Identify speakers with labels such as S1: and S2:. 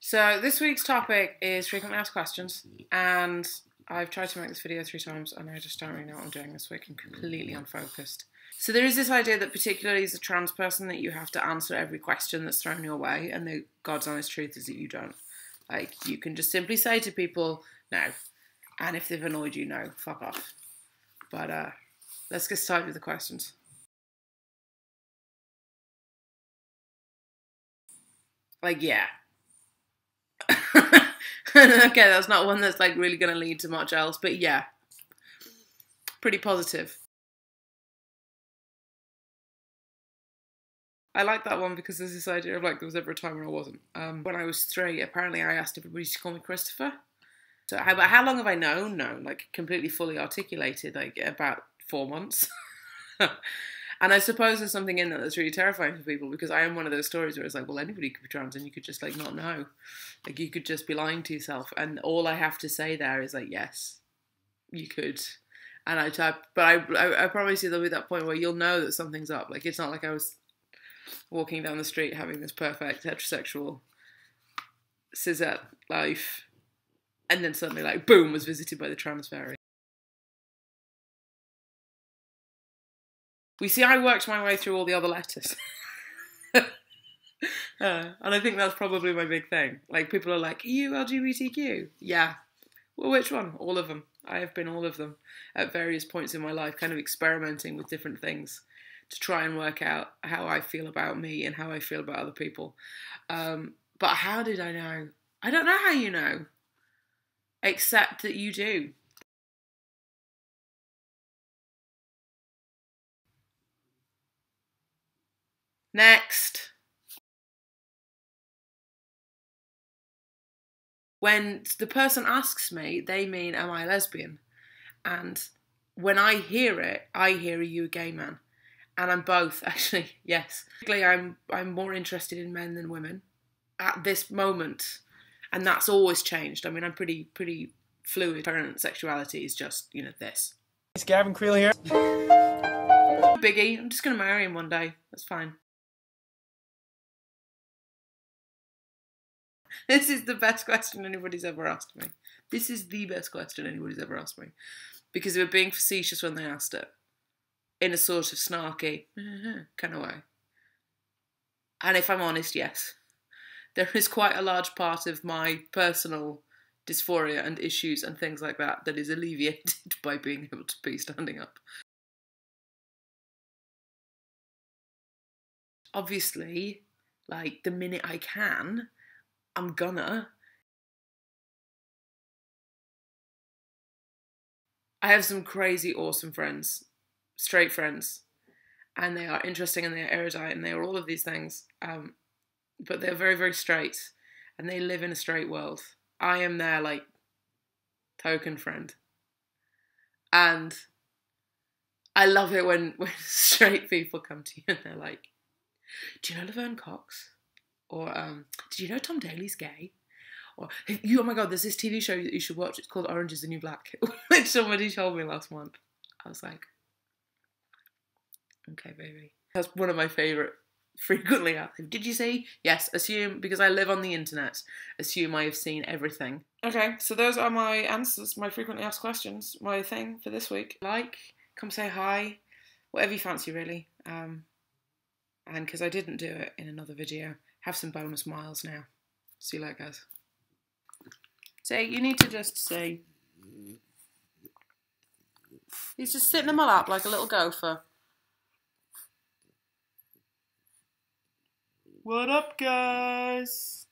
S1: So this week's topic is frequently asked questions, and I've tried to make this video 3 times and I just don't really know what I'm doing this week. I'm completely unfocused. So there is this idea that particularly as a trans person that you have to answer every question that's thrown your way, and the God's honest truth is that you don't. Like, you can just simply say to people, no. And if they've annoyed you, no, fuck off. But let's get started with the questions. Like, yeah. Okay, that's not one that's like really going to lead to much else, but yeah. Pretty positive. I like that one because there's this idea of like there was ever a time when I wasn't. When I was 3, apparently I asked everybody to call me Christopher. So how long have I known? No, like completely fully articulated, like about 4 months. And I suppose there's something in that that's really terrifying for people, because I am one of those stories where it's like, well, anybody could be trans and you could just like not know. Like you could just be lying to yourself. And all I have to say there is like, yes, you could. And I type, but I promise you there'll be that point where you'll know that something's up. Like it's not like I was walking down the street having this perfect heterosexual cishet life and then suddenly like boom was visited by the trans fairy. We see I worked my way through all the other letters. And I think that's probably my big thing. Like people are like, are you LGBTQ? Yeah. Well, which one? All of them. I have been all of them at various points in my life, kind of experimenting with different things to try and work out how I feel about me and how I feel about other people. But how did I know? I don't know how you know, except that you do. Next. When the person asks me, they mean, am I a lesbian? And when I hear it, I hear, are you a gay man? And I'm both, actually, yes. I'm more interested in men than women at this moment. And that's always changed. I mean, I'm pretty fluid. Current sexuality is just, you know, this.
S2: It's Gavin Creel here.
S1: Biggie, I'm just going to marry him one day. That's fine. This is the best question anybody's ever asked me. This is the best question anybody's ever asked me. Because they were being facetious when they asked it. In a sort of snarky kind of way. And if I'm honest, yes. There is quite a large part of my personal dysphoria and issues and things like that that is alleviated by being able to be standing up. Obviously, like, the minute I can, I'm gonna. I have some crazy awesome friends, straight friends, and they are interesting and they are erudite and they are all of these things, but they're very, very straight and they live in a straight world. I am their, like, token friend. And I love it when straight people come to you and they're like, do you know Laverne Cox? Or, did you know Tom Daly's gay? Or, oh my God, there's this TV show that you should watch. It's called Orange is the New Black, which somebody told me last month. I was like, okay, baby. That's one of my favourite frequently asked. Did you see? Yes, assume, because I live on the internet, assume I have seen everything. Okay, so those are my answers, my frequently asked questions, my thing for this week. Like, come say hi, whatever you fancy really. And because I didn't do it in another video, have some bonus miles now. See you later, guys. So you need to just say, he's just sitting in my lap like a little gopher. What up, guys?